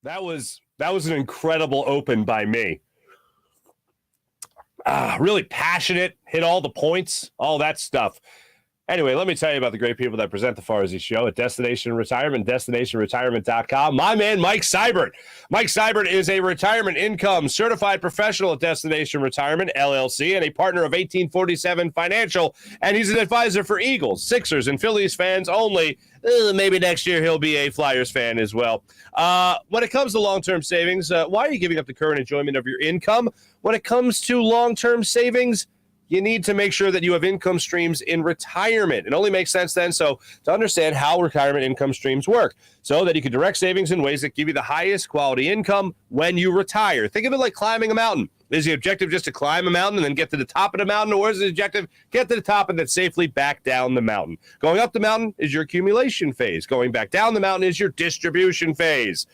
That was an incredible open by me. Really passionate, hit all the points, all that stuff. Anyway, let me tell you about the great people that present the Farzy Show at Destination Retirement, destinationretirement.com. My man, Mike Seibert. Mike Seibert is a retirement income certified professional at Destination Retirement, LLC, and a partner of 1847 Financial, and he's an advisor for Eagles, Sixers, and Phillies fans only. Maybe next year he'll be a Flyers fan as well. When it comes to long-term savings, why are you giving up the current enjoyment of your income? When it comes to long-term savings, you need to make sure that you have income streams in retirement. It only makes sense then to understand how retirement income streams work so that you can direct savings in ways that give you the highest quality income when you retire. Think of it like climbing a mountain. Is the objective just to climb a mountain and then get to the top of the mountain, or is the objective get to the top and then safely back down the mountain? Going up the mountain is your accumulation phase. Going back down the mountain is your distribution phase.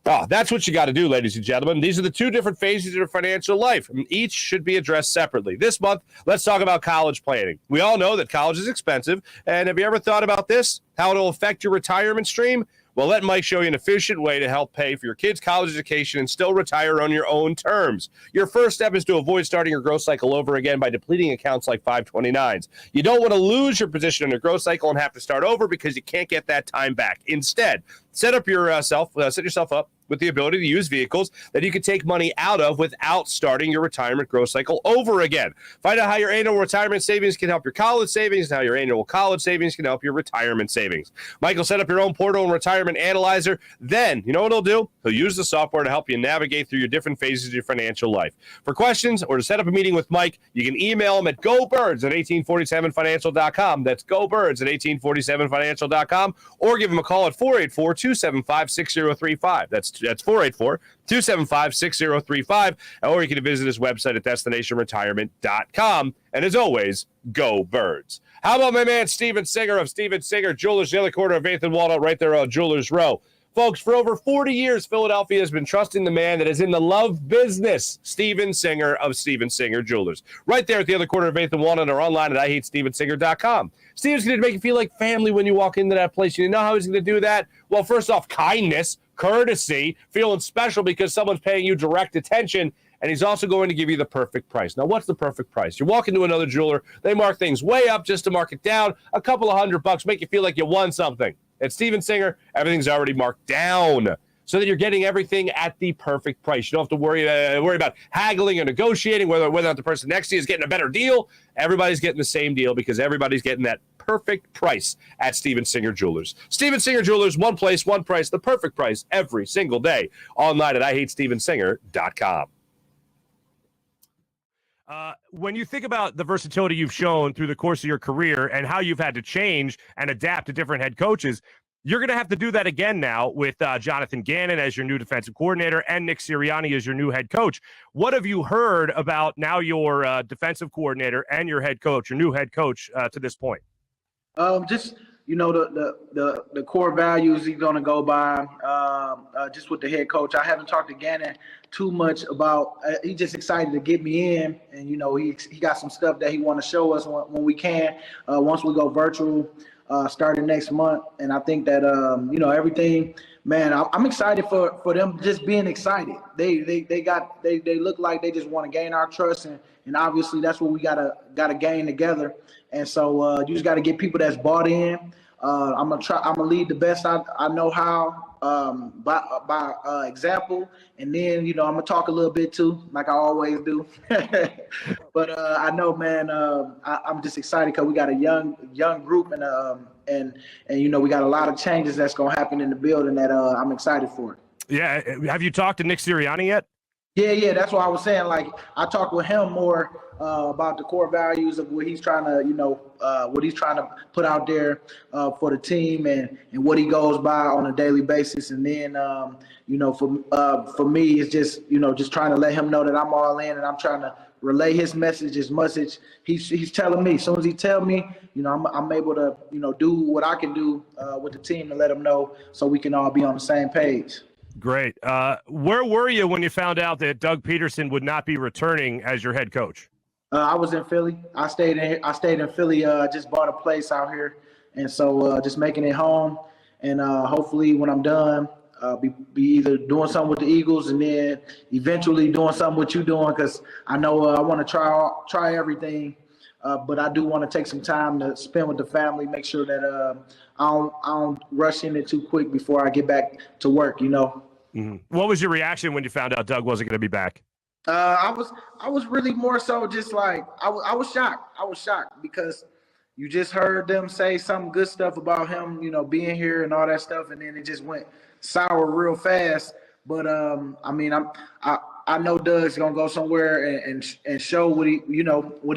Oh, that's what you got to do, ladies and gentlemen. These are the two different phases of your financial life. Each should be addressed separately. This month, let's talk about college planning. We all know that college is expensive, and have you ever thought about this, how it'll affect your retirement stream? Well, let Mike show you an efficient way to help pay for your kids' college education and still retire on your own terms. Your first step is to avoid starting your growth cycle over again by depleting accounts like 529s. You don't want to lose your position in your growth cycle and have to start over because you can't get that time back. Instead, set yourself up with the ability to use vehicles that you can take money out of without starting your retirement growth cycle over again. Find out how your annual retirement savings can help your college savings and how your annual college savings can help your retirement savings. Mike will set up your own portal and retirement analyzer. Then, you know what he'll do? He'll use the software to help you navigate through your different phases of your financial life. For questions or to set up a meeting with Mike, you can email him at gobirds@1847financial.com. That's gobirds@1847financial.com, or give him a call at 484-275-6035. That's 484-275-6035, or you can visit his website at destinationretirement.com. And as always, go Birds. How about my man Steven Singer of Steven Singer Jewelers, the other corner of 8th and Walnut, right there on Jewelers Row. Folks, for over 40 years, Philadelphia has been trusting the man that is in the love business, Steven Singer of Steven Singer Jewelers. Right there at the other corner of 8th and Walnut, or online at IHateStevenSinger.com. Steven's going to make you feel like family when you walk into that place. You know how he's going to do that? Well, first off, kindness, courtesy, feeling special because someone's paying you direct attention, and he's also going to give you the perfect price. Now, what's the perfect price? You walk into another jeweler, they mark things way up just to mark it down, a couple of $100, make you feel like you won something. At Steven Singer, everything's already marked down so that you're getting everything at the perfect price. You don't have to worry about haggling or negotiating, whether or not the person next to you is getting a better deal. Everybody's getting the same deal because everybody's getting that perfect price at Steven Singer Jewelers. Steven Singer Jewelers, one place, one price, the perfect price every single day. Online at IHateStevenSinger.com. When you think about the versatility you've shown through the course of your career and how you've had to change and adapt to different head coaches, you're going to have to do that again now with Jonathan Gannon as your new defensive coordinator and Nick Sirianni as your new head coach. What have you heard about now your defensive coordinator and your head coach, your new head coach, to this point? Just, you know, the core values he's going to go by, just with the head coach. I haven't talked to Gannon too much about he's just excited to get me in, and, you know, he got some stuff that he want to show us when we can, once we go virtual starting next month. And I think that, you know, everything, man, I'm excited for them just being excited. They look like they just want to gain our trust, and obviously that's what we gotta gain together. And so you just got to get people that's bought in. I'm gonna lead the best I know how, by example, and then, you know, I'm gonna talk a little bit too, like I always do. But I know, man, I'm just excited because we got a young group, and you know, we got a lot of changes that's gonna happen in the building that I'm excited for. Yeah, have you talked to Nick Sirianni yet? Yeah, that's what I was saying. Like, I talked with him more about the core values of what he's trying to, you know, what he's trying to put out there for the team, and what he goes by on a daily basis. And then, you know, for me, it's just, you know, just trying to let him know that I'm all in, and I'm trying to relay his message as much as he's telling me. As soon as he tell me, you know, I'm able to, you know, do what I can do with the team to let him know so we can all be on the same page. Great. Where were you when you found out that Doug Peterson would not be returning as your head coach? I was in Philly. I stayed in Philly. Just bought a place out here, and so just making it home. And hopefully, when I'm done, be either doing something with the Eagles and then eventually doing something what you're doing, because I know I want to try everything, but I do want to take some time to spend with the family, make sure that I don't rush in it too quick before I get back to work. Mm-hmm. What was your reaction when you found out Doug wasn't going to be back? I was really more so just like I was shocked. I was shocked because you just heard them say some good stuff about him, being here and all that stuff, and then it just went sour real fast. But I mean, I know Doug's gonna go somewhere and show what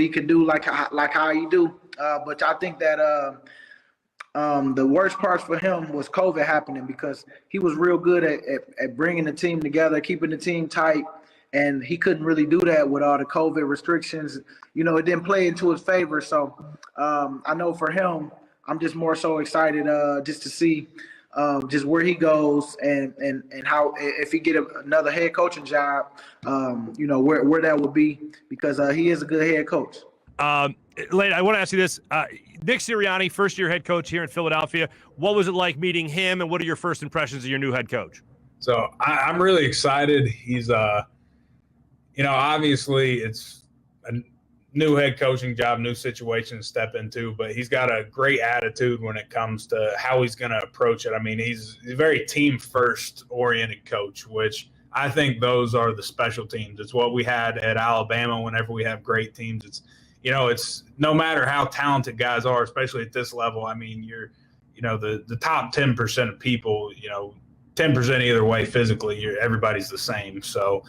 he could do, like how he do. But I think that the worst part for him was COVID happening, because he was real good at bringing the team together, keeping the team tight. And he couldn't really do that with all the COVID restrictions. It didn't play into his favor. So I know for him, I'm just more so excited just to see just where he goes and how, if he get another head coaching job, where that would be, because he is a good head coach. Lane, I want to ask you this. Nick Sirianni, first-year head coach here in Philadelphia. What was it like meeting him, and what are your first impressions of your new head coach? So I'm really excited. He's obviously it's a new head coaching job, new situation to step into, but he's got a great attitude when it comes to how he's going to approach it. I mean, he's a very team-first oriented coach, which I think those are the special teams. It's what we had at Alabama whenever we have great teams. It's no matter how talented guys are, especially at this level. I mean, the top 10% of people, 10% either way physically, everybody's the same. So,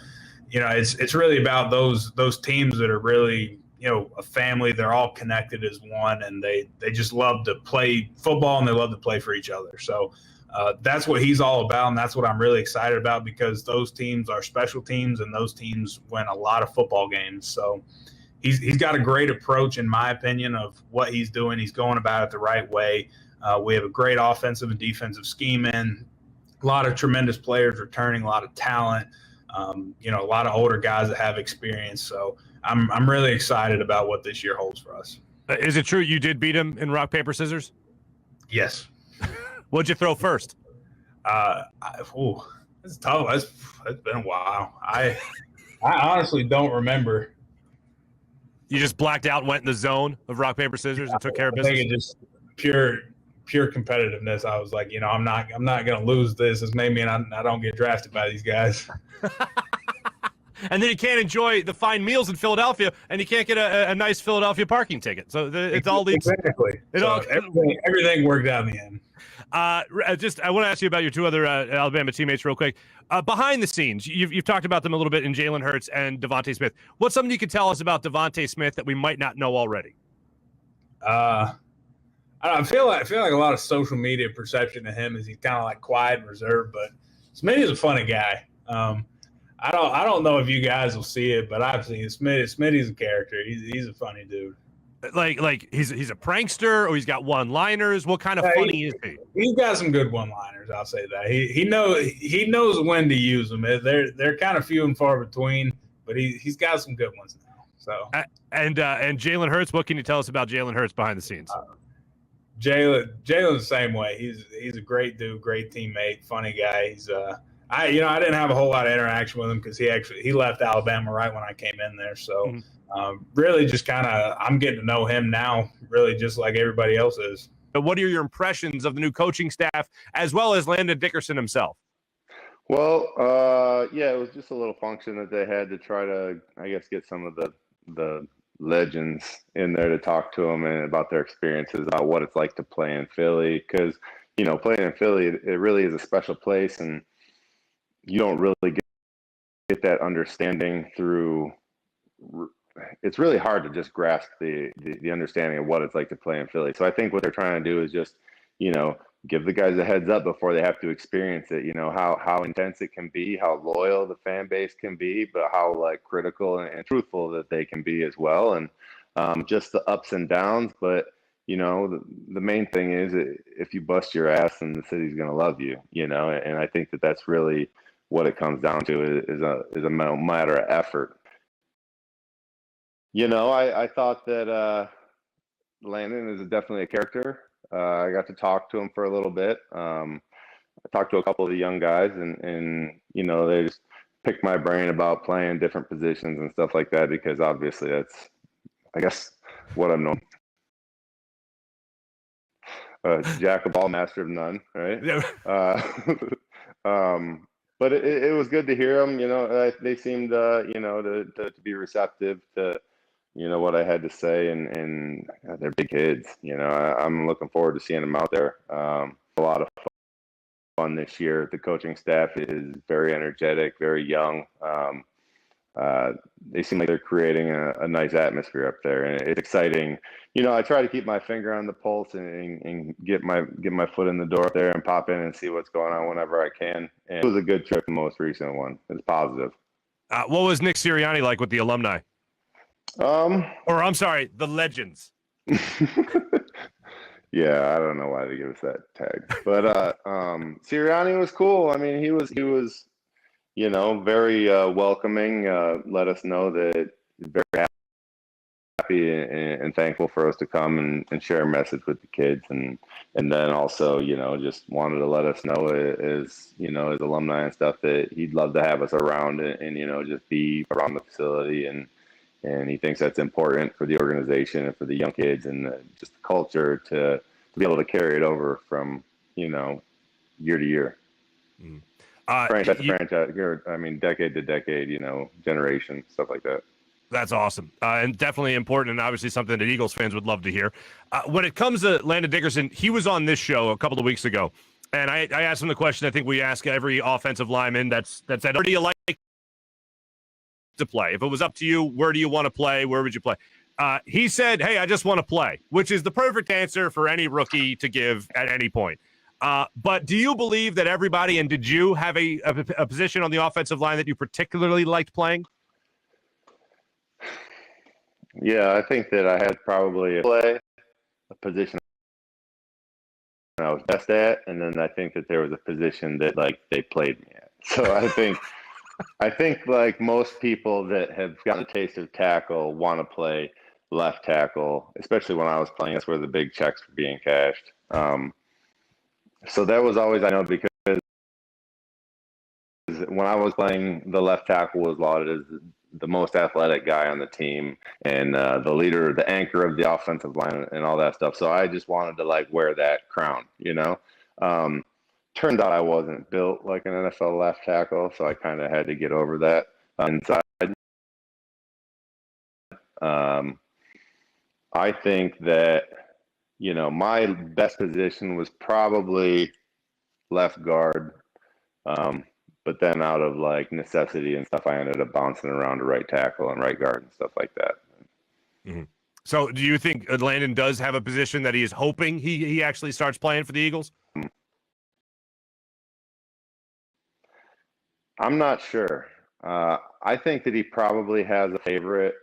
it's really about those teams that are really, a family. They're all connected as one, and they just love to play football and they love to play for each other. So that's what he's all about, and that's what I'm really excited about, because those teams are special teams, and those teams win a lot of football games. So he's got a great approach, in my opinion, of what he's doing. He's going about it the right way. We have a great offensive and defensive scheme in, a lot of tremendous players returning, a lot of talent. A lot of older guys that have experience. So I'm really excited about what this year holds for us. Is it true you did beat him in rock, paper, scissors? Yes. What'd you throw first? It's tough. It's been a while. I honestly don't remember. You just blacked out and went in the zone of rock, paper, scissors and took care of business? I think it just pure competitiveness. I was like, I'm not going to lose this. It's made me, and I don't get drafted by these guys. And then you can't enjoy the fine meals in Philadelphia, and you can't get a nice Philadelphia parking ticket. So it all leads. Exactly. Everything worked out in the end. I want to ask you about your two other Alabama teammates real quick. Behind the scenes, you've talked about them a little bit in Jalen Hurts and Devontae Smith. What's something you could tell us about Devontae Smith that we might not know already? I feel like a lot of social media perception of him is he's kind of like quiet and reserved, but Smitty's a funny guy. I don't know if you guys will see it, but I've seen it. Smitty's a character. He's a funny dude. Like he's a prankster, or he's got one-liners. What kind of funny is he? He's got some good one-liners. I'll say that. He knows when to use them. They're kind of few and far between, but he's got some good ones now. So and Jalen Hurts. What can you tell us about Jalen Hurts behind the scenes? Jalen's the same way. He's a great dude, great teammate, funny guy. I didn't have a whole lot of interaction with him because he left Alabama right when I came in there. So really just kind of I'm getting to know him now, really just like everybody else is. But what are your impressions of the new coaching staff as well as Landon Dickerson himself? Well, it was just a little function that they had to try to, I guess, get some of the legends in there to talk to them and about their experiences, about what it's like to play in Philly. Because, playing in Philly, it really is a special place, and you don't really get that understanding through. It's really hard to just grasp the understanding of what it's like to play in Philly. So I think what they're trying to do is just, give the guys a heads up before they have to experience it, how intense it can be, how loyal the fan base can be, but how critical and truthful that they can be as well. And just the ups and downs. But, the main thing is if you bust your ass, then the city's going to love you, and I think that's really what it comes down to is a matter of effort. I thought that Landon is definitely a character. I got to talk to him for a little bit. talked to a couple of the young guys, and they just picked my brain about playing different positions and stuff like that, because obviously that's, I guess, what I'm known. Jack of all, master of none, right? Yeah. But it was good to hear them. They seemed, to be receptive to, what I had to say, and they're big kids. I'm looking forward to seeing them out there. A lot of fun this year. The coaching staff is very energetic, very young. They seem like they're creating a nice atmosphere up there, and it's exciting. I try to keep my finger on the pulse and get my foot in the door up there and pop in and see what's going on whenever I can. And it was a good trip, the most recent one. It's positive. What was Nick Sirianni like with the alumni? Or I'm sorry, the legends. Yeah, I don't know why they give us that tag, but Sirianni was cool. I mean, he was very welcoming. Let us know that he's very happy and thankful for us to come and share a message with the kids, and then also just wanted to let us know as as alumni and stuff that he'd love to have us around and just be around the facility, and he thinks that's important for the organization and for the young kids and just the culture to be able to carry it over from year to year. Franchise to franchise, I mean, decade to decade, generation, stuff like that. That's awesome. And definitely important, and obviously something that Eagles fans would love to hear. When it comes to Landon Dickerson, he was on this show a couple of weeks ago, and I asked him the question I think we ask every offensive lineman that's where do you like to play? If it was up to you, where do you want to play? Where would you play? He said, hey, I just want to play, which is the perfect answer for any rookie to give at any point. But do you believe that everybody, and did you have a position on the offensive line that you particularly liked playing? Yeah, I think that I had probably a position I was best at, and then I think that there was a position that they played me at. So I think like most people that have gotten a taste of tackle want to play left tackle, especially when I was playing. That's where the big checks were being cashed. So that was always, I know, because when I was playing, the left tackle was lauded as the most athletic guy on the team and the leader, the anchor of the offensive line and all that stuff. So I just wanted to wear that crown, Turned out I wasn't built like an NFL left tackle, so I kind of had to get over that inside. I think that, my best position was probably left guard. But then out of necessity and stuff, I ended up bouncing around to right tackle and right guard and stuff like that. Mm-hmm. So do you think Landon does have a position that he is hoping he actually starts playing for the Eagles? I'm not sure. I think that he probably has a favorite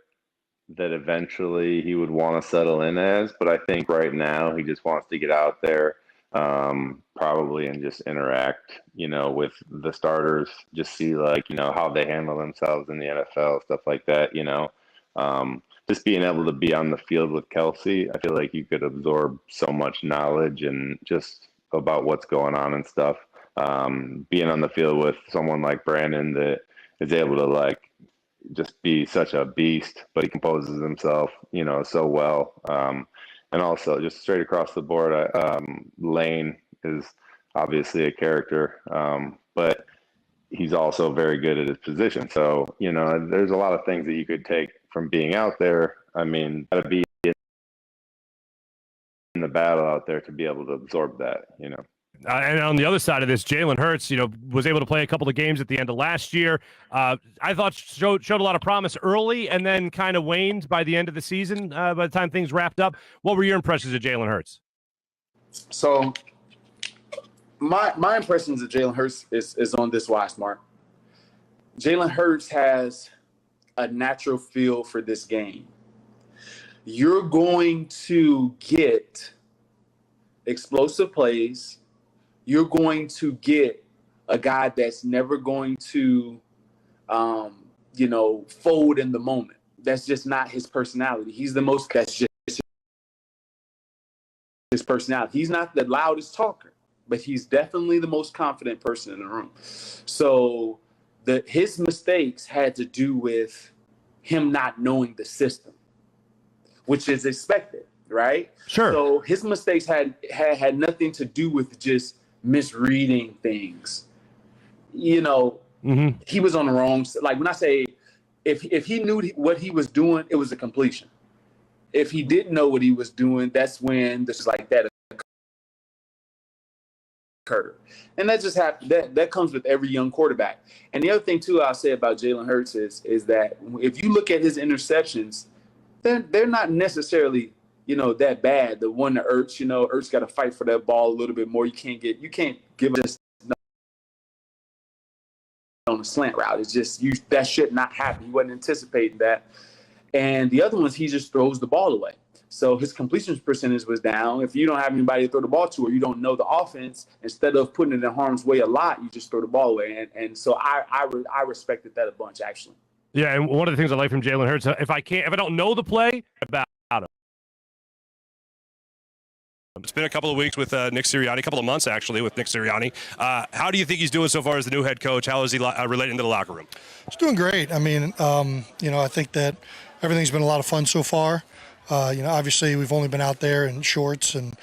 that eventually he would want to settle in as, but I think right now he just wants to get out there probably and just interact, with the starters, just see how they handle themselves in the NFL, stuff like that, just being able to be on the field with Kelsey. I feel like you could absorb so much knowledge and just about what's going on and stuff. Being on the field with someone like Brandon that is able to just be such a beast, but he composes himself, so well. And also just straight across the board, Lane is obviously a character, but he's also very good at his position. So, there's a lot of things that you could take from being out there. I mean, gotta be in the battle out there to be able to absorb that, And on the other side of this, Jalen Hurts, was able to play a couple of games at the end of last year. I thought showed a lot of promise early and then kind of waned by the end of the season, by the time things wrapped up. What were your impressions of Jalen Hurts? So my impressions of Jalen Hurts is on this wise, Marc. Jalen Hurts has a natural feel for this game. You're going to get explosive plays. You're going to get a guy that's never going to, fold in the moment. That's just not his personality. That's just his personality. He's not the loudest talker, but he's definitely the most confident person in the room. So his mistakes had to do with him not knowing the system, which is expected, right? Sure. So his mistakes had nothing to do with just misreading things. You know, he was on the wrong. Like when I say, if he knew what he was doing, it was a completion. If he didn't know what he was doing, that's when this is like that occurred. And that just happened. That comes with every young quarterback. And the other thing too, I'll say about Jalen Hurts is that if you look at his interceptions, they're not necessarily, you know, that bad. The one to Ertz, you know, Ertz got to fight for that ball a little bit more. You can't give just on a slant route. It's just that should not happen. He wasn't anticipating that. And the other ones, he just throws the ball away. So his completion percentage was down. If you don't have anybody to throw the ball to, or you don't know the offense, instead of putting it in harm's way a lot, you just throw the ball away. And so I respected that a bunch, actually. Yeah, and one of the things I like from Jalen Hurts, if I don't know the play, about him. It's been a couple of weeks with Nick Sirianni, a couple of months actually with Nick Sirianni. How do you think he's doing so far as the new head coach? How is he relating to the locker room? He's doing great. I mean, you know, I think that everything's been a lot of fun so far. You know, obviously we've only been out there in shorts and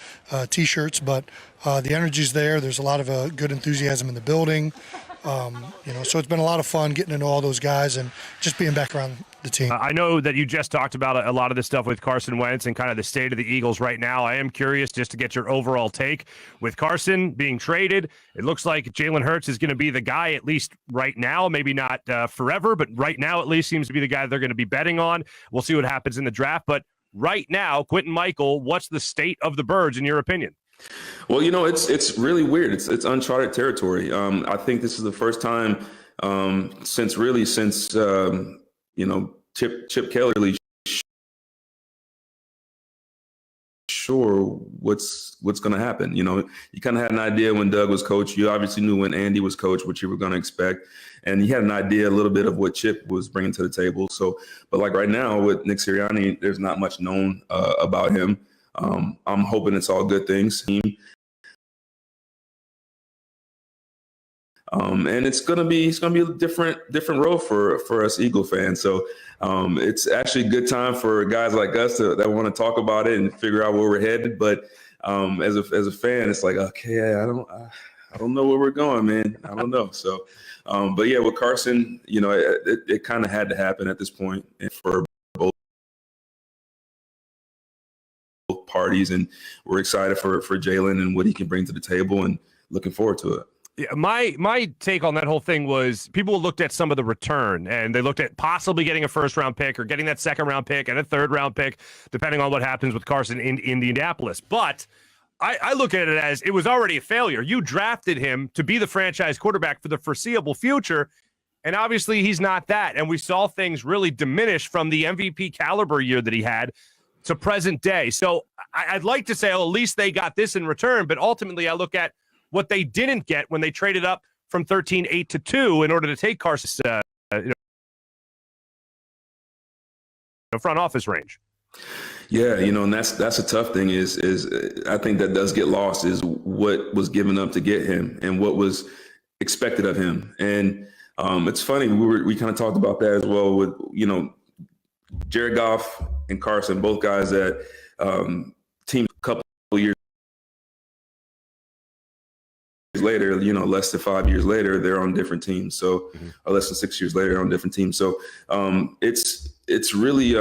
T-shirts, but the energy's there. There's a lot of good enthusiasm in the building. You know, so it's been a lot of fun getting to know all those guys and just being back around the team. I know that you just talked about a lot of this stuff with Carson Wentz and kind of the state of the Eagles right now. I am curious just to get your overall take. With Carson being traded, it looks like Jalen Hurts is going to be the guy, at least right now, maybe not forever, but right now at least seems to be the guy they're going to be betting on. We'll see what happens in the draft. But right now, Quentin Michael, what's the state of the Birds in your opinion? Well, you know, it's really weird. It's uncharted territory. I think this is the first time since you know, Chip Kelly really sure what's going to happen. You know, you kind of had an idea when Doug was coach. You obviously knew when Andy was coach what you were going to expect, and you had an idea a little bit of what Chip was bringing to the table. So, but like right now with Nick Sirianni, there's not much known about him. I'm hoping it's all good things. And it's gonna be a different road for us Eagle fans. So it's actually a good time for guys like us that want to talk about it and figure out where we're headed. But as a fan, it's like, okay, I don't know where we're going, man. I don't know. So, but yeah, with Carson, you know, it kind of had to happen at this point for both parties, and we're excited for Jalen and what he can bring to the table, and looking forward to it. Yeah, my take on that whole thing was people looked at some of the return, and they looked at possibly getting a first-round pick or getting that second-round pick and a third-round pick, depending on what happens with Carson in Indianapolis. But I look at it as it was already a failure. You drafted him to be the franchise quarterback for the foreseeable future, and obviously he's not that. And we saw things really diminish from the MVP caliber year that he had to present day. So I'd like to say, at least they got this in return, but ultimately I look at what they didn't get when they traded up from 13-8 to 2 in order to take Carson's front office range. Yeah, you know, and that's a tough thing is I think that does get lost is what was given up to get him and what was expected of him. And it's funny, we kind of talked about that as well with, you know, Jared Goff and Carson, both guys that teamed a couple of years later, you know, less than 5 years later, they're on different teams. So, or less than 6 years later, they're on different teams. So, it's really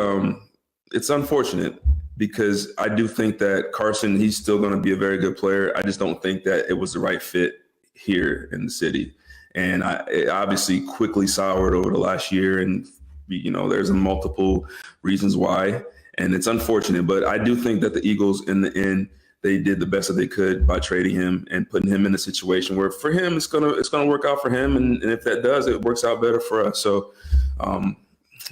it's unfortunate because I do think that Carson, he's still going to be a very good player. I just don't think that it was the right fit here in the city, and it obviously quickly soured over the last year. And you know, there's multiple reasons why, and it's unfortunate. But I do think that the Eagles, in the end, they did the best that they could by trading him and putting him in a situation where for him it's gonna work out for him, and if that does, it works out better for us. So,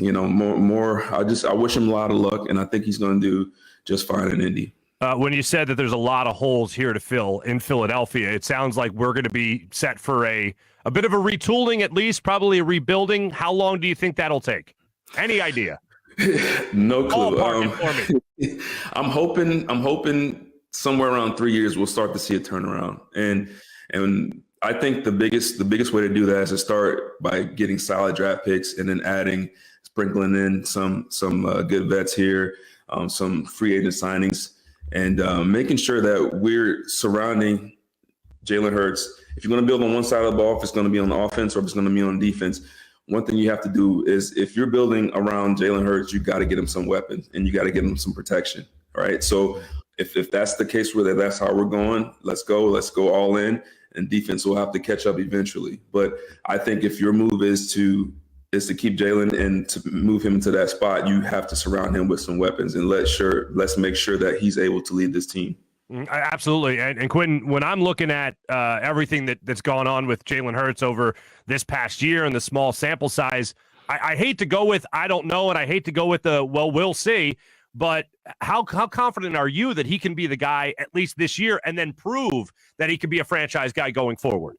you know, more. I wish him a lot of luck, and I think he's going to do just fine in Indy. When you said that there's a lot of holes here to fill in Philadelphia, it sounds like we're going to be set for a bit of a retooling, at least, probably a rebuilding. How long do you think that'll take? Any idea? No clue. Ballpark it for me. I'm hoping somewhere around 3 years, we'll start to see a turnaround. And I think the biggest way to do that is to start by getting solid draft picks and then sprinkling in some good vets here, some free agent signings, and making sure that we're surrounding Jalen Hurts. If you're going to build on one side of the ball, if it's going to be on the offense or if it's going to be on defense, one thing you have to do is if you're building around Jalen Hurts, you got to get him some weapons and you got to get him some protection. All right. So if that's the case where that's how we're going, let's go all in, and defense will have to catch up eventually. But I think if your move is to keep Jalen and to move him into that spot, you have to surround him with some weapons and let's make sure that he's able to lead this team. Absolutely. And Quentin, when I'm looking at everything that's gone on with Jalen Hurts over this past year and the small sample size, I hate to go with I don't know, and I hate to go with we'll see. But how confident are you that he can be the guy at least this year and then prove that he can be a franchise guy going forward?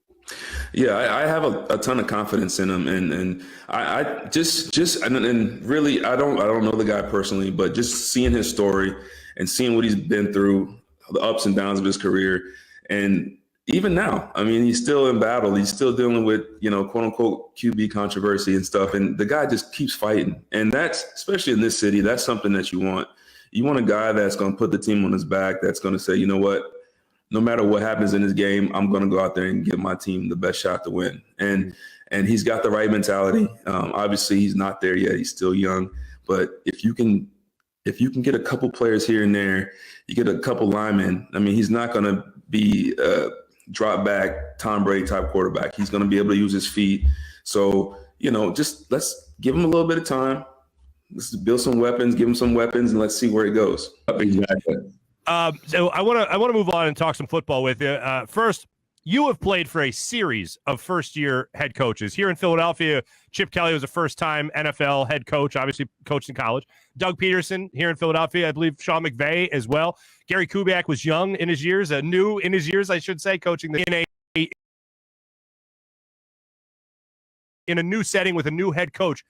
Yeah, I have a ton of confidence in him, and I just and really I don't know the guy personally, but just seeing his story and seeing what he's been through, the ups and downs of his career, and even now, I mean, he's still in battle. He's still dealing with, quote unquote QB controversy and stuff. And the guy just keeps fighting. And that's, especially in this city, that's something that you want. You want a guy that's going to put the team on his back, that's going to say, you know what, no matter what happens in this game, I'm going to go out there and give my team the best shot to win. And he's got the right mentality. Obviously, he's not there yet. He's still young. But if you can get a couple players here and there, you get a couple linemen, I mean, he's not going to be drop back, Tom Brady type quarterback. He's going to be able to use his feet. So, just let's give him a little bit of time. Let's build some weapons, give him some weapons, and let's see where it goes. Exactly. So I want to move on and talk some football with you. First, you have played for a series of first-year head coaches. Here in Philadelphia, Chip Kelly was a first-time NFL head coach, obviously coached in college. Doug Peterson here in Philadelphia, I believe Sean McVay as well. Gary Kubiak was young in his years, new in his years, I should say, coaching in a new setting with a new head coach.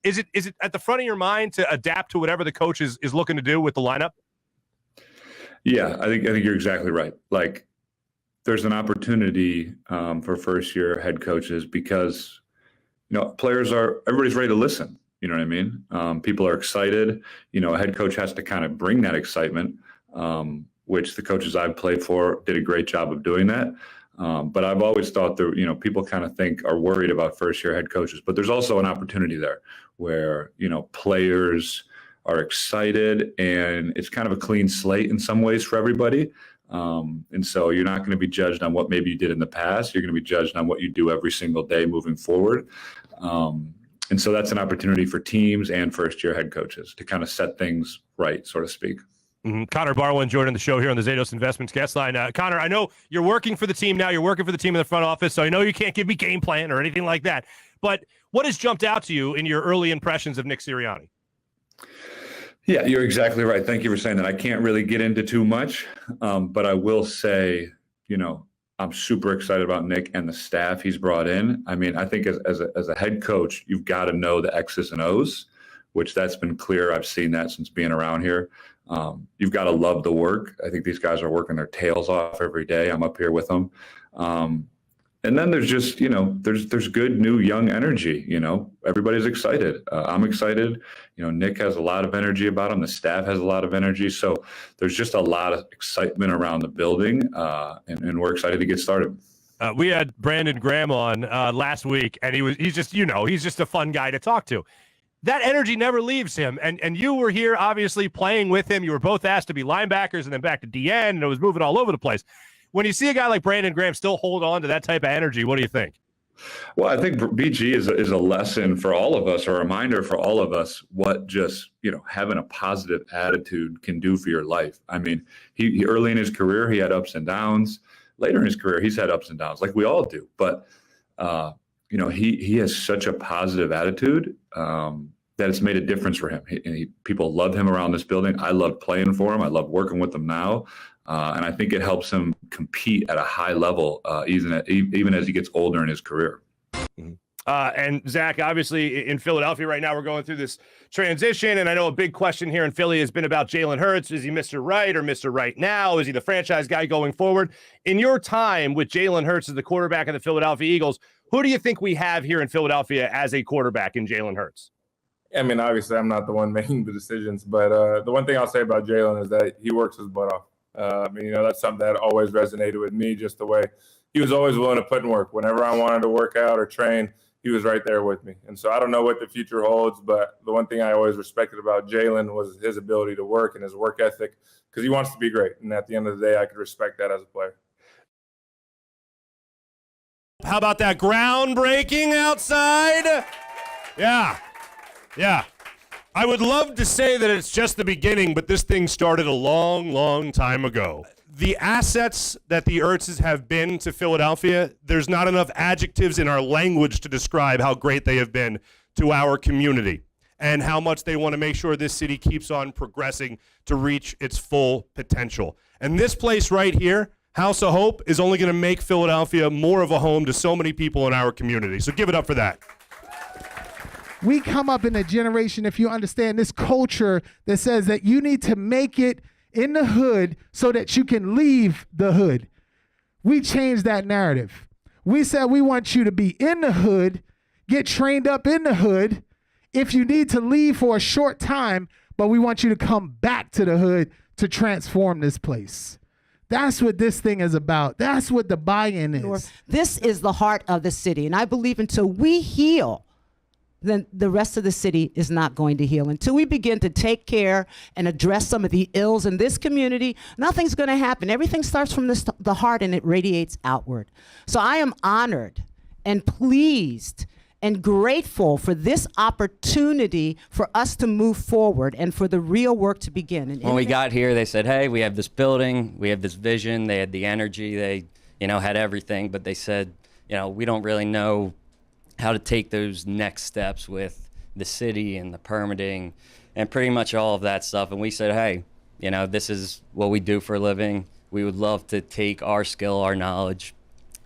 Is it at the front of your mind to adapt to whatever the coach is looking to do with the lineup? Yeah, I think you're exactly right. Like, there's an opportunity for first-year head coaches because, everybody's ready to listen. You know what I mean? People are excited. A head coach has to kind of bring that excitement, which the coaches I've played for did a great job of doing that. But I've always thought that, people kind of are worried about first-year head coaches. But there's also an opportunity there where, players are excited and it's kind of a clean slate in some ways for everybody. And so you're not going to be judged on what maybe you did in the past. You're going to be judged on what you do every single day moving forward. And so that's an opportunity for teams and first-year head coaches to kind of set things right, so to speak. Mm-hmm. Connor Barwin joining the show here on the Zados Investments guest line. Connor, I know you're working for the team now. You're working for the team in the front office, so I know you can't give me game plan or anything like that. But what has jumped out to you in your early impressions of Nick Sirianni? Yeah, you're exactly right. Thank you for saying that. I can't really get into too much, but I will say, I'm super excited about Nick and the staff he's brought in. I mean, I think as a head coach, you've got to know the X's and O's, which that's been clear. I've seen that since being around here. You've got to love the work. I think these guys are working their tails off every day. I'm up here with them. And then there's just, there's good, new, young energy. Everybody's excited. I'm excited. Nick has a lot of energy about him. The staff has a lot of energy. So there's just a lot of excitement around the building, and we're excited to get started. We had Brandon Graham on last week, and he's just a fun guy to talk to. That energy never leaves him. And you were here, obviously, playing with him. You were both asked to be linebackers and then back to DN, and it was moving all over the place. When you see a guy like Brandon Graham still hold on to that type of energy, what do you think? Well, I think BG is a lesson for all of us, or a reminder for all of us what just, having a positive attitude can do for your life. I mean, he early in his career, he had ups and downs. Later in his career, he's had ups and downs like we all do. But, he has such a positive attitude that it's made a difference for him. People love him around this building. I love playing for him. I love working with him now. And I think it helps him compete at a high level, even as he gets older in his career. Mm-hmm. And Zach, obviously in Philadelphia right now, we're going through this transition. And I know a big question here in Philly has been about Jalen Hurts. Is he Mr. Right or Mr. Right now? Is he the franchise guy going forward? In your time with Jalen Hurts as the quarterback of the Philadelphia Eagles, who do you think we have here in Philadelphia as a quarterback in Jalen Hurts? I mean, obviously, I'm not the one making the decisions, but the one thing I'll say about Jalen is that he works his butt off. I mean, that's something that always resonated with me, just the way he was always willing to put in work. Whenever I wanted to work out or train, he was right there with me. And so I don't know what the future holds, but the one thing I always respected about Jalen was his ability to work and his work ethic, because he wants to be great. And at the end of the day, I could respect that as a player. How about that groundbreaking outside? Yeah. I would love to say that it's just the beginning, but this thing started a long, long time ago. The assets that the Ertzes have been to Philadelphia, there's not enough adjectives in our language to describe how great they have been to our community and how much they want to make sure this city keeps on progressing to reach its full potential. And this place right here, House of Hope, is only going to make Philadelphia more of a home to so many people in our community. So give it up for that. We come up in a generation, if you understand this culture, that says that you need to make it in the hood so that you can leave the hood. We changed that narrative. We said we want you to be in the hood, get trained up in the hood. If you need to leave for a short time, but we want you to come back to the hood to transform this place. That's what this thing is about. That's what the buy-in is. This is the heart of the city, and I believe until we heal, then the rest of the city is not going to heal. Until we begin to take care and address some of the ills in this community, nothing's going to happen. Everything starts from the heart and it radiates outward. So I am honored and pleased and grateful for this opportunity for us to move forward and for the real work to begin. And when we got here, they said, hey, we have this building, we have this vision. They had the energy, they had everything, but they said, we don't really know how to take those next steps with the city and the permitting and pretty much all of that stuff. And we said, hey, this is what we do for a living. We would love to take our skill, our knowledge,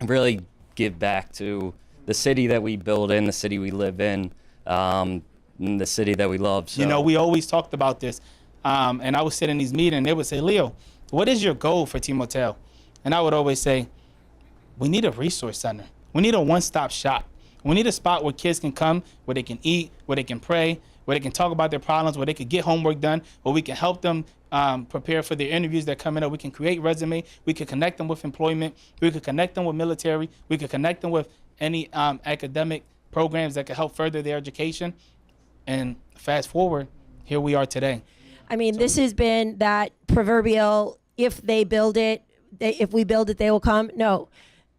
and really give back to the city that we build in, the city we live in, and the city that we love. So. We always talked about this. And I would sit in these meetings and they would say, Leo, what is your goal for Team Hotel? And I would always say, we need a resource center. We need a one-stop shop. We need a spot where kids can come, where they can eat, where they can pray, where they can talk about their problems, where they can get homework done, where we can help them prepare for their interviews that come in. We can create resume. We can connect them with employment. We could connect them with military. We could connect them with any academic programs that can help further their education. And fast forward, here we are today. I mean, this has been that proverbial, if they build it, if we build it, they will come. No,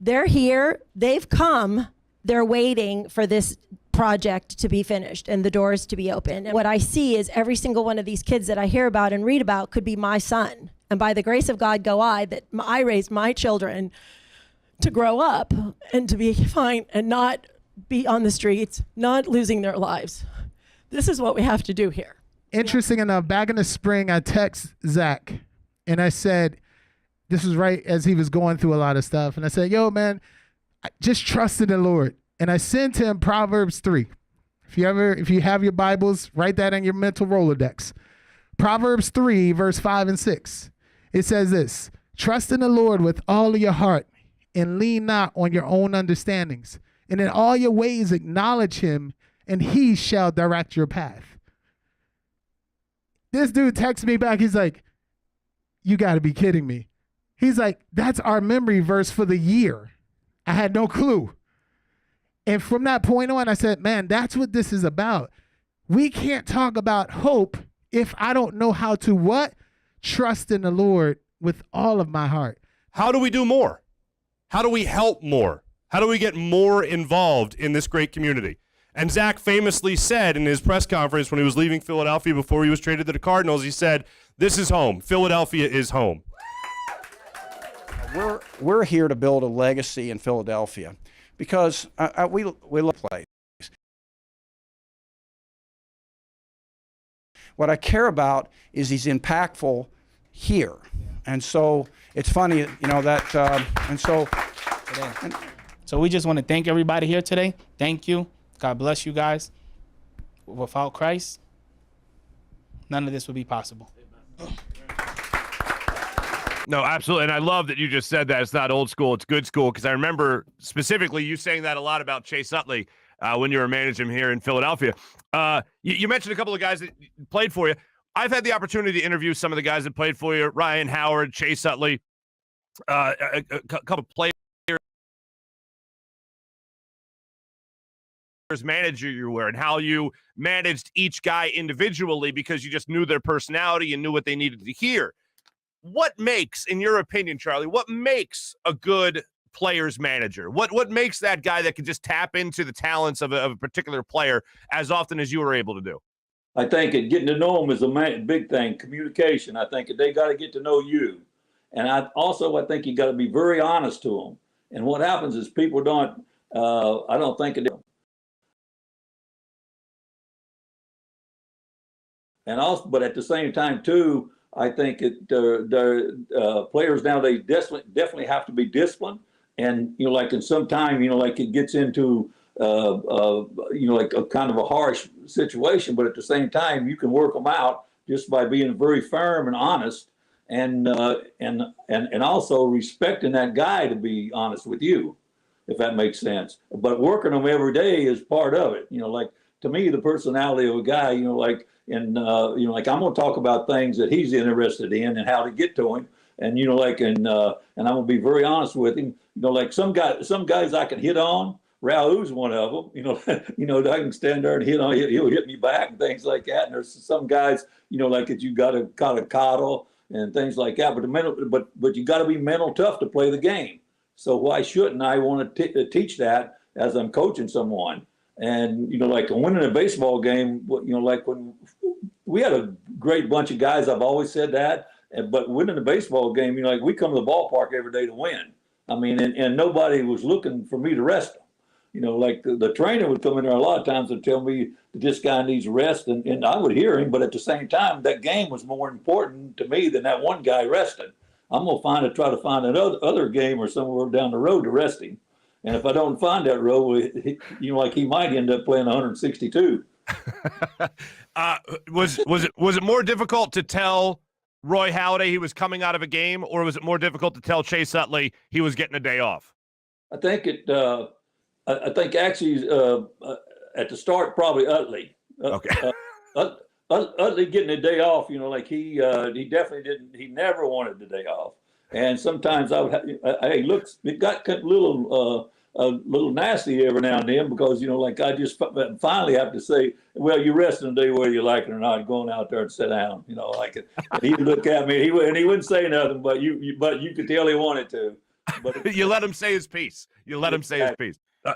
they're here. They've come. They're waiting for this project to be finished and the doors to be open. And what I see is every single one of these kids that I hear about and read about could be my son. And by the grace of God go I, that I raised my children to grow up and to be fine and not be on the streets, not losing their lives. This is what we have to do here. Interesting enough, back in the spring, I text Zach and I said, this was right as he was going through a lot of stuff. And I said, yo, man, just trust in the Lord. And I sent him Proverbs 3. If you have your Bibles, write that in your mental Rolodex. Proverbs 3, verse 5 and 6. It says this, trust in the Lord with all of your heart and lean not on your own understandings. And in all your ways acknowledge him, and he shall direct your path. This dude texts me back. He's like, you got to be kidding me. He's like, that's our memory verse for the year. I had no clue. And from that point on, I said, man, that's what this is about. We can't talk about hope if I don't know how to what? Trust in the Lord with all of my heart. How do we do more? How do we help more? How do we get more involved in this great community? And Zach famously said in his press conference when he was leaving Philadelphia before he was traded to the Cardinals, he said, this is home. Philadelphia is home. We're here to build a legacy in Philadelphia because we love the place. What I care about is he's impactful here. And so it's funny, that, So we just want to thank everybody here today. Thank you. God bless you guys. Without Christ, none of this would be possible. No, absolutely. And I love that you just said that. It's not old school, it's good school. Because I remember specifically you saying that a lot about Chase Utley when you were managing him here in Philadelphia. You mentioned a couple of guys that played for you. I've had the opportunity to interview some of the guys that played for you, Ryan Howard, Chase Utley, a couple of players, manager you were, and how you managed each guy individually because you just knew their personality and knew what they needed to hear. What makes, in your opinion, Charlie, what makes a good player's manager? What makes that guy that can just tap into the talents of a particular player as often as you were able to do? I think getting to know them is a big thing. Communication. I think they got to get to know you. And I think you got to be very honest to them. And what happens is people don't, I don't think it. And also, but at the same time too, I think players nowadays definitely have to be disciplined. And, like in some time, like it gets into, like a kind of a harsh situation, but at the same time, you can work them out just by being very firm and honest and also respecting that guy to be honest with you, if that makes sense. But working them every day is part of it. Like to me, the personality of a guy, like I'm going to talk about things that he's interested in and how to get to him. And, and I'm going to be very honest with him. Like some guys I can hit on. Raul's one of them. I can stand there and hit on. He'll hit me back and things like that. And there's some guys, like that you got to kind of coddle and things like that. But you got to be mental tough to play the game. So why shouldn't I want to teach that as I'm coaching someone? And like winning a baseball game, like when we had a great bunch of guys, I've always said that. But winning a baseball game, like we come to the ballpark every day to win. I mean, and nobody was looking for me to rest them. Like the trainer would come in there a lot of times and tell me that this guy needs rest, and I would hear him. But at the same time, that game was more important to me than that one guy resting. I'm gonna try to find another game or somewhere down the road to rest him. And if I don't find that road, like he might end up playing 162. Was it more difficult to tell Roy Halladay he was coming out of a game, or was it more difficult to tell Chase Utley he was getting a day off? I think I think actually at the start probably Utley. Okay. Utley getting a day off, like he definitely didn't. He never wanted the day off. And sometimes I would, it got a little nasty every now and then because, like I just finally have to say, well, you're resting today whether you like it or not, going out there and sit down, like it. And he'd look at me and he wouldn't say nothing, but you could tell he wanted to. But you let him say his piece.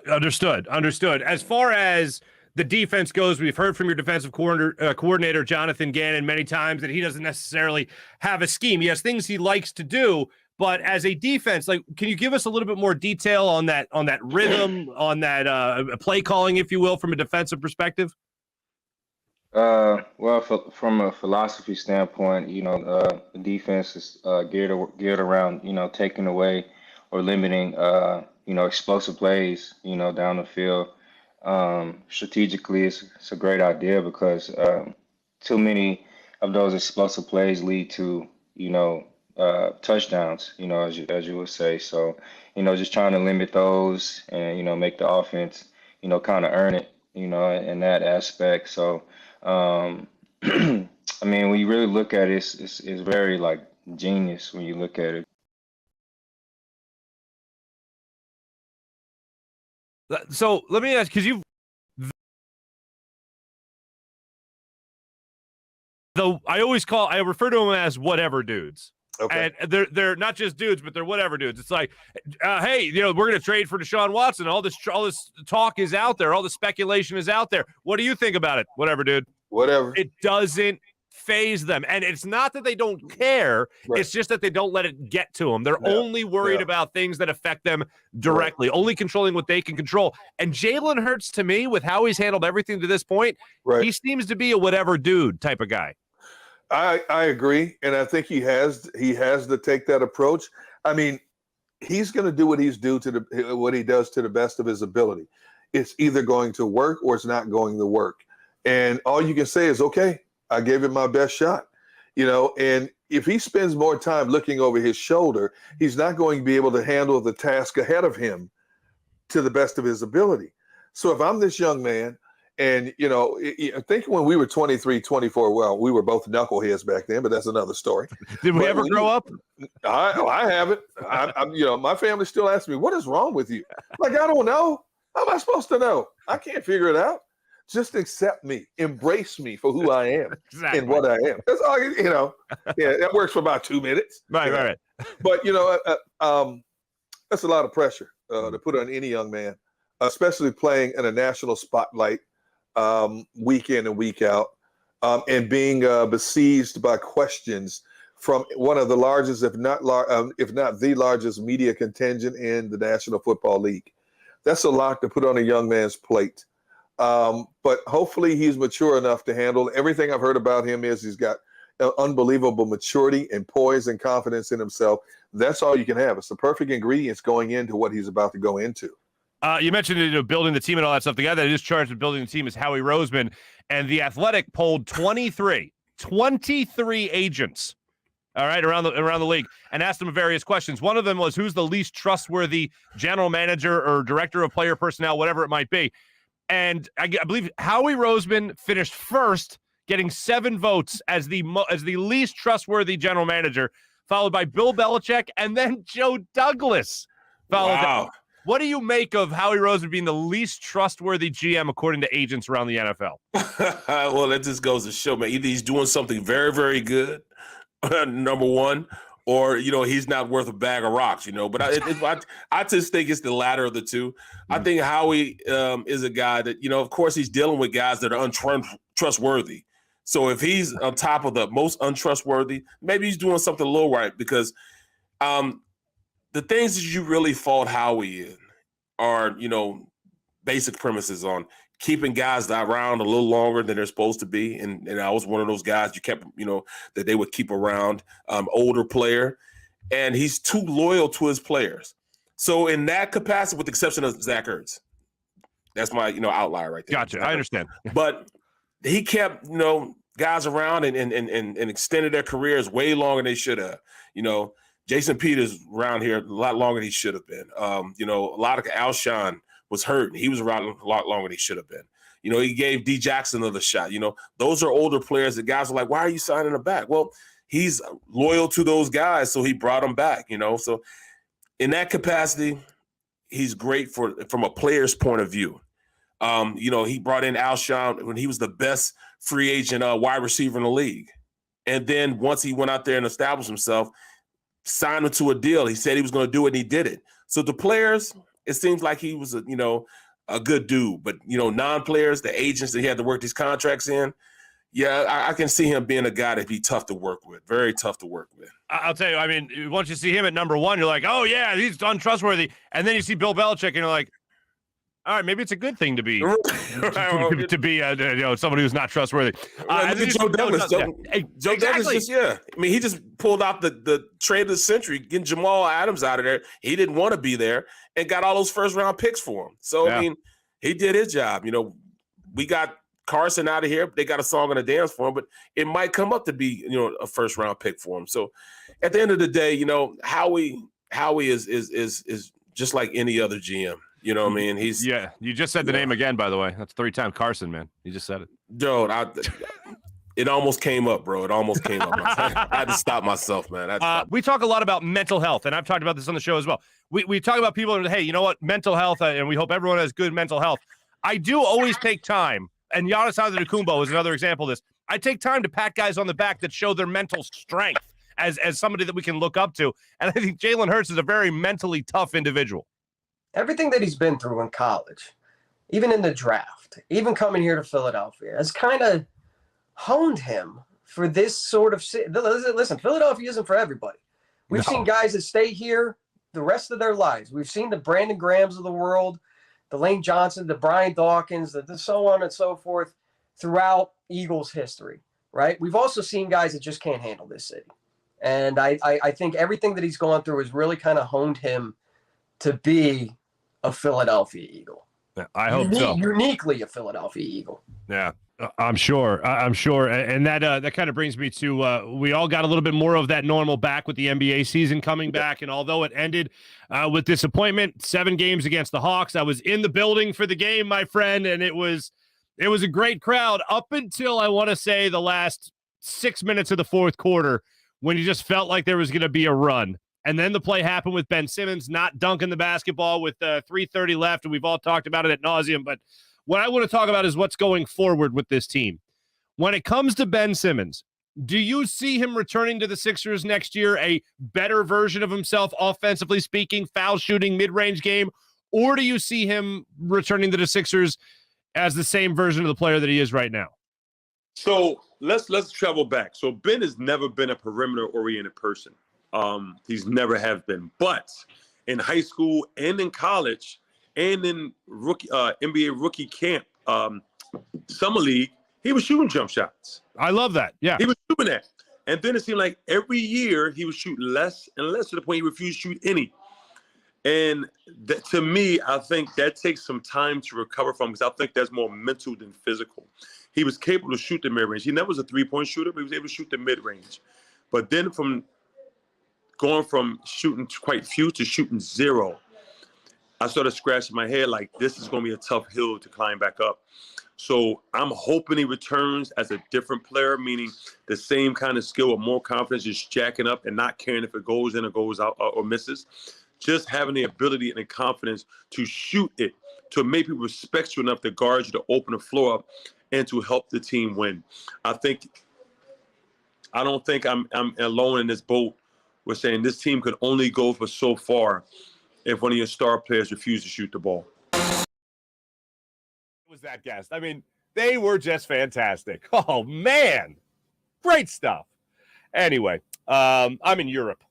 Understood. As far as the defense goes, we've heard from your defensive coordinator, Jonathan Gannon, many times that he doesn't necessarily have a scheme. He has things he likes to do, but as a defense, like, can you give us a little bit more detail on that rhythm, on that play calling, if you will, from a defensive perspective? Well, from a philosophy standpoint, the defense is geared around, taking away or limiting, explosive plays, down the field. Strategically, it's a great idea because too many of those explosive plays lead to, touchdowns, as you would say. So, just trying to limit those and, make the offense, kind of earn it, in that aspect. So, I mean, when you really look at it, it's very like genius when you look at it. So let me ask, because I refer to them as whatever dudes. Okay. And they're not just dudes, but they're whatever dudes. It's like, hey, we're going to trade for Deshaun Watson. All this talk is out there. All the speculation is out there. What do you think about it? Whatever, dude. Whatever. It doesn't phase them. And it's not that they don't care. Right. It's just that they don't let it get to them. They're only worried about things that affect them directly, only controlling what they can control. And Jalen Hurts, to me, with how he's handled everything to this point, he seems to be a whatever dude type of guy. I agree, and I think he has to take that approach. I mean, he's going to do what he does to the best of his ability. It's either going to work or it's not going to work. And all you can say is, okay, I gave it my best shot, and if he spends more time looking over his shoulder, he's not going to be able to handle the task ahead of him to the best of his ability. So if I'm this young man, and, think when we were 23, 24, well, we were both knuckleheads back then, but that's another story. Did we ever grow up? I haven't. My family still asks me, what is wrong with you? Like, I don't know. How am I supposed to know? I can't figure it out. Just accept me, embrace me for who I am and what I am. That's all, yeah, that works for about 2 minutes. Right. But, that's a lot of pressure to put on any young man, especially playing in a national spotlight week in and week out, and being besieged by questions from one of the largest, if not the largest media contingent in the National Football League. That's a lot to put on a young man's plate. But hopefully he's mature enough to handle. Everything I've heard about him is he's got unbelievable maturity and poise and confidence in himself. That's all you can have. It's the perfect ingredients going into what he's about to go into. You mentioned building the team and all that stuff. The guy that is charged with building the team is Howie Roseman, and The Athletic polled 23 agents, all right, around the league, and asked them various questions. One of them was, who's the least trustworthy general manager or director of player personnel, whatever it might be. And I believe Howie Roseman finished first, getting 7 votes as the least trustworthy general manager, followed by Bill Belichick, and then Joe Douglas followed. Wow. What do you make of Howie Roseman being the least trustworthy GM according to agents around the NFL? Well, that just goes to show, man, either he's doing something very, very good, number one, or, he's not worth a bag of rocks, But I just think it's the latter of the two. I think Howie is a guy that, of course, he's dealing with guys that are untrustworthy. So if he's on top of the most untrustworthy, maybe he's doing something a little right, because the things that you really fault Howie in are, basic premises on keeping guys around a little longer than they're supposed to be. And I was one of those guys you kept, that they would keep around, older player. And he's too loyal to his players. So in that capacity, with the exception of Zach Ertz, that's my, outlier right there. Gotcha. I understand. But he kept, guys around and extended their careers way longer than they should have. Jason Peters around here a lot longer than he should have been. A lot of Alshon was hurt, and he was around a lot longer than he should have been. He gave D Jackson another shot. Those are older players that guys are like, why are you signing him back? Well, he's loyal to those guys, so he brought them back, So in that capacity, he's great from a player's point of view. He brought in Alshon when he was the best free agent wide receiver in the league. And then once he went out there and established himself, signed him to a deal. He said he was going to do it, and he did it. So the players, it seems like he was a good dude. But, non-players, the agents that he had to work these contracts in, yeah, I can see him being a guy that'd be tough to work with, very tough to work with. I'll tell you, once you see him at number 1, you're like, oh, yeah, he's untrustworthy. And then you see Bill Belichick, and you're like, all right, maybe it's a good thing to be to be somebody who's not trustworthy. Look at Joe Douglas. Joe Douglas he just pulled out the trade of the century, getting Jamal Adams out of there. He didn't want to be there and got all those first round picks for him. So he did his job. We got Carson out of here. They got a song and a dance for him, but it might come up to be a first round pick for him. So at the end of the day, Howie is just like any other GM. You know what I mean? You just said the name again, by the way. That's 3-time Carson, man. You just said it. Dude, it almost came up, bro. It almost came up. I had to stop myself, man. We talk a lot about mental health, and I've talked about this on the show as well. We talk about people, hey, you know what? Mental health, and we hope everyone has good mental health. I do always take time, and Giannis Antetokounmpo is another example of this. I take time to pat guys on the back that show their mental strength as somebody that we can look up to. And I think Jalen Hurts is a very mentally tough individual. Everything that he's been through in college, even in the draft, even coming here to Philadelphia, has kind of honed him for this sort of – listen, Philadelphia isn't for everybody. We've seen guys that stay here the rest of their lives. We've seen the Brandon Grahams of the world, the Lane Johnson, the Brian Dawkins, the so on and so forth throughout Eagles history, right? We've also seen guys that just can't handle this city. And I think everything that he's gone through has really kind of honed him to be a Philadelphia Eagle. I hope so. Uniquely a Philadelphia Eagle. Yeah, I'm sure. I'm sure. And that kind of brings me to we all got a little bit more of that normal back with the NBA season coming back. And although it ended with disappointment, 7 games against the Hawks, I was in the building for the game, my friend, and it was a great crowd up until I want to say the last 6 minutes of the fourth quarter when you just felt like there was going to be a run. And then the play happened with Ben Simmons not dunking the basketball with 3:30 left, and we've all talked about it ad nauseum. But what I want to talk about is what's going forward with this team. When it comes to Ben Simmons, do you see him returning to the Sixers next year, a better version of himself, offensively speaking, foul shooting, mid-range game, or do you see him returning to the Sixers as the same version of the player that he is right now? So let's travel back. So Ben has never been a perimeter-oriented person. He's never have been. But in high school and in college and in NBA rookie camp, summer league, he was shooting jump shots. I love that. Yeah. He was doing that. And then it seemed like every year he would shoot less and less to the point he refused to shoot any. And that, to me, I think that takes some time to recover from because I think that's more mental than physical. He was capable to shoot the mid-range. He never was a three-point shooter, but he was able to shoot the mid-range. But then going from shooting quite few to shooting 0, I started scratching my head like this is going to be a tough hill to climb back up. So I'm hoping he returns as a different player, meaning the same kind of skill with more confidence, just jacking up and not caring if it goes in or goes out or misses. Just having the ability and the confidence to shoot it, to make people respect you enough to guard you, to open the floor up, and to help the team win. I don't think I'm alone in this boat. We're saying this team could only go for so far if one of your star players refuse to shoot the ball. Was that guest? I mean, they were just fantastic. Oh, man. Great stuff. Anyway, I'm in Europe.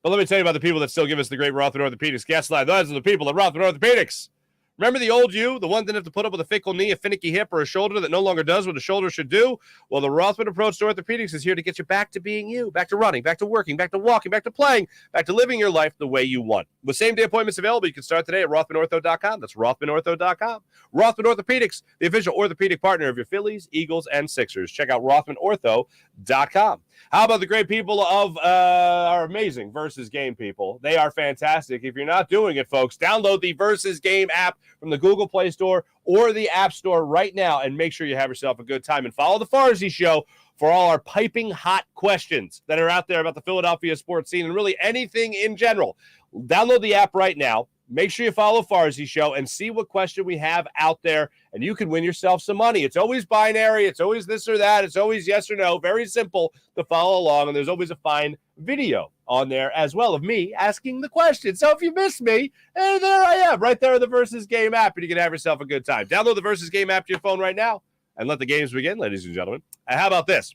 But let me tell you about the people that still give us the great Rothman Orthopaedics guest line. Those are the people at Rothman Orthopaedics. Remember the old you, the one that didn't have to put up with a fickle knee, a finicky hip, or a shoulder that no longer does what a shoulder should do? Well, the Rothman approach to orthopedics is here to get you back to being you, back to running, back to working, back to walking, back to playing, back to living your life the way you want. With same-day appointments available, you can start today at RothmanOrtho.com. That's RothmanOrtho.com. Rothman Orthopaedics, the official orthopedic partner of your Phillies, Eagles, and Sixers. Check out RothmanOrtho.com. How about the great people of our amazing Versus Game people? They are fantastic. If you're not doing it, folks, download the Versus Game app from the Google Play Store or the App Store right now and make sure you have yourself a good time. And follow the Farzy Show for all our piping hot questions that are out there about the Philadelphia sports scene and really anything in general. Download the app right now. Make sure you follow Farzy Show and see what question we have out there, and you can win yourself some money. It's always binary. It's always this or that. It's always yes or no. Very simple to follow along, and there's always a fine video on there as well of me asking the question. So if you miss me, there I am, right there in the Versus Game app, and you can have yourself a good time. Download the Versus Game app to your phone right now and let the games begin, ladies and gentlemen. And how about this?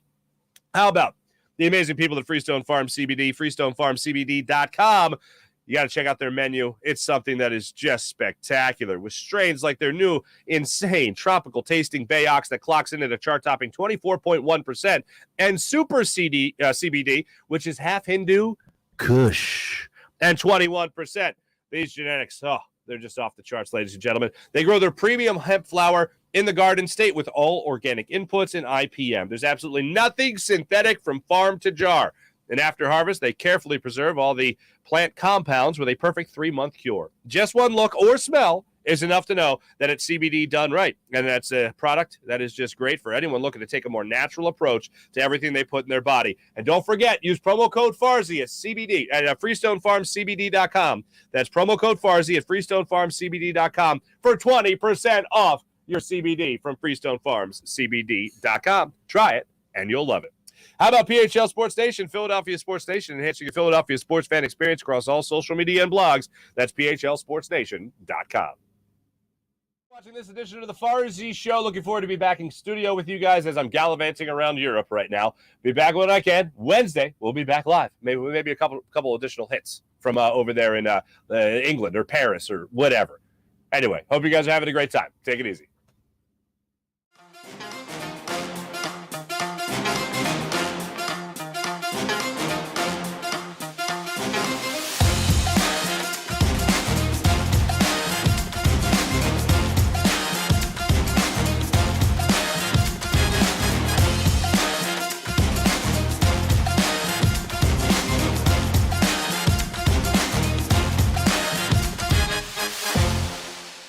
How about the amazing people at Freestone Farm CBD, FreestoneFarmCBD.com. You got to check out their menu. It's something that is just spectacular with strains like their new insane tropical tasting Bayox that clocks in at a chart-topping 24.1% and Super CBD, which is half Hindu Kush, and 21%. These genetics, they're just off the charts, ladies and gentlemen. They grow their premium hemp flower in the Garden State with all organic inputs and IPM. There's absolutely nothing synthetic from farm to jar. And after harvest, they carefully preserve all the plant compounds with a perfect 3-month cure. Just one look or smell is enough to know that it's CBD done right. And that's a product that is just great for anyone looking to take a more natural approach to everything they put in their body. And don't forget, use promo code Farzy at CBD at FreestoneFarmCBD.com. That's promo code Farzy at FreestoneFarmCBD.com for 20% off your CBD from FreestoneFarmCBD.com. Try it, and you'll love it. How about PHL Sports Nation, Philadelphia Sports Nation, enhancing your Philadelphia sports fan experience across all social media and blogs? That's PHLSportsNation.com. Watching this edition of the Farzy Show. Looking forward to be back in studio with you guys as I'm gallivanting around Europe right now. Be back when I can. Wednesday, we'll be back live. Maybe a couple additional hits from over there in England or Paris or whatever. Anyway, hope you guys are having a great time. Take it easy.